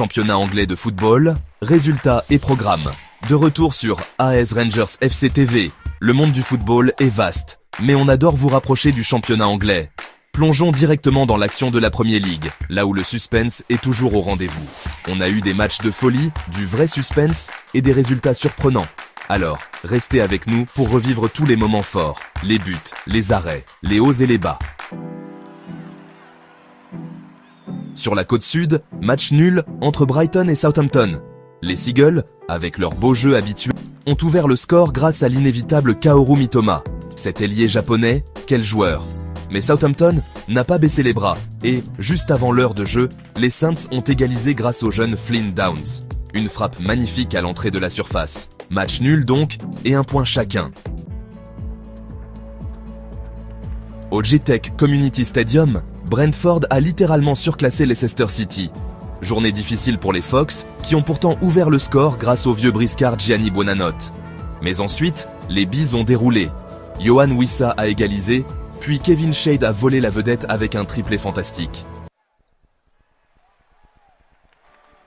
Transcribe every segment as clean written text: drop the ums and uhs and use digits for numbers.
championnat anglais de football, résultats et programmes. De retour sur AS Rangers FC TV, le monde du football est vaste, mais on adore vous rapprocher du championnat anglais. Plongeons directement dans l'action de la Premier League, là où le suspense est toujours au rendez-vous. On a eu des matchs de folie, du vrai suspense et des résultats surprenants. Alors, restez avec nous pour revivre tous les moments forts, les buts, les arrêts, les hauts et les bas. Sur la côte sud, match nul entre Brighton et Southampton. Les Seagulls, avec leur beau jeu habituel, ont ouvert le score grâce à l'inévitable Kaoru Mitoma. Cet ailier japonais, quel joueur! Mais Southampton n'a pas baissé les bras et, juste avant l'heure de jeu, les Saints ont égalisé grâce au jeune Flynn Downs. Une frappe magnifique à l'entrée de la surface. Match nul donc, et un point chacun. Au G-Tech Community Stadium, Brentford a littéralement surclassé Leicester City. Journée difficile pour les Fox, qui ont pourtant ouvert le score grâce au vieux briscard Gianni Buonanotte. Mais ensuite, les Bees ont déroulé. Yohan Wissa a égalisé, puis Kevin Shade a volé la vedette avec un triplé fantastique.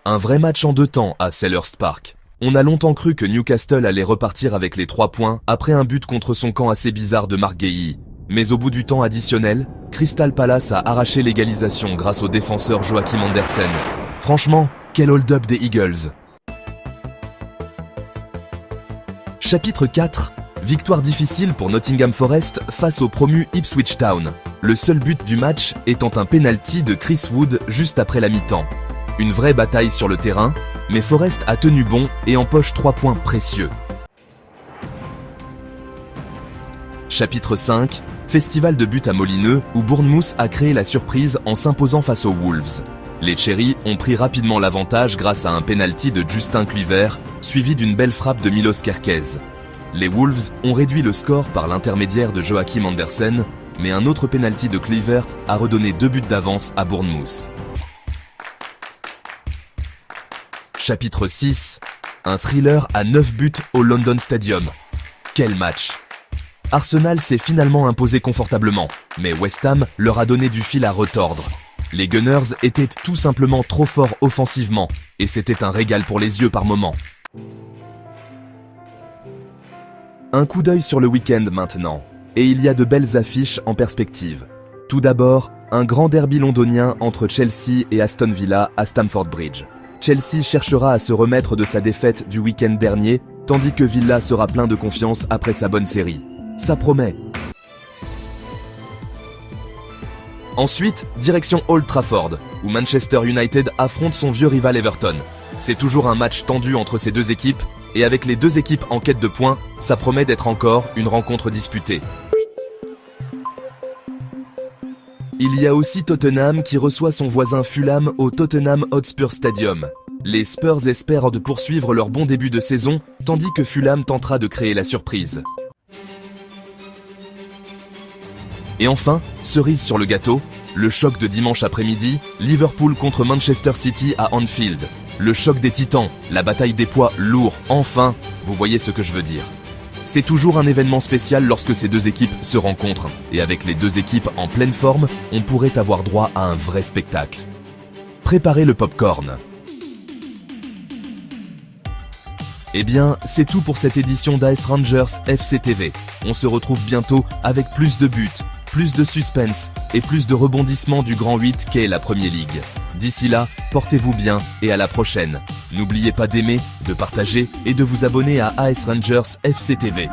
Un vrai match en deux temps à Selhurst Park. On a longtemps cru que Newcastle allait repartir avec les 3 points après un but contre son camp assez bizarre de Mark Guéhi. Mais au bout du temps additionnel, Crystal Palace a arraché l'égalisation grâce au défenseur Joachim Andersen. Franchement, quel hold-up des Eagles. Chapitre 4. Victoire difficile pour Nottingham Forest face au promu Ipswich Town. Le seul but du match étant un penalty de Chris Wood juste après la mi-temps. Une vraie bataille sur le terrain, mais Forest a tenu bon et empoche 3 points précieux. Chapitre 5. Festival de buts à Molineux où Bournemouth a créé la surprise en s'imposant face aux Wolves. Les Cherries ont pris rapidement l'avantage grâce à un penalty de Justin Kluivert, suivi d'une belle frappe de Milos Kerkez. Les Wolves ont réduit le score par l'intermédiaire de Joachim Andersen, mais un autre penalty de Kluivert a redonné 2 buts d'avance à Bournemouth. Chapitre 6. Un thriller à 9 buts au London Stadium. Quel match! Arsenal s'est finalement imposé confortablement, mais West Ham leur a donné du fil à retordre. Les Gunners étaient tout simplement trop forts offensivement, et c'était un régal pour les yeux par moments. Un coup d'œil sur le week-end maintenant, et il y a de belles affiches en perspective. Tout d'abord, un grand derby londonien entre Chelsea et Aston Villa à Stamford Bridge. Chelsea cherchera à se remettre de sa défaite du week-end dernier, tandis que Villa sera plein de confiance après sa bonne série. Ça promet. Ensuite, direction Old Trafford, où Manchester United affronte son vieux rival Everton. C'est toujours un match tendu entre ces deux équipes, et avec les deux équipes en quête de points, ça promet d'être encore une rencontre disputée. Il y a aussi Tottenham qui reçoit son voisin Fulham au Tottenham Hotspur Stadium. Les Spurs espèrent de poursuivre leur bon début de saison, tandis que Fulham tentera de créer la surprise. Et enfin, cerise sur le gâteau, le choc de dimanche après-midi, Liverpool contre Manchester City à Anfield. Le choc des titans, la bataille des poids lourds, enfin, vous voyez ce que je veux dire. C'est toujours un événement spécial lorsque ces deux équipes se rencontrent, et avec les deux équipes en pleine forme, on pourrait avoir droit à un vrai spectacle. Préparez le popcorn. Eh bien, c'est tout pour cette édition d'AS Rangers FC TV. On se retrouve bientôt avec plus de buts, plus de suspense et plus de rebondissements du Grand 8 qu'est la Premier League. D'ici là, portez-vous bien et à la prochaine. N'oubliez pas d'aimer, de partager et de vous abonner à AS Rangers FC TV.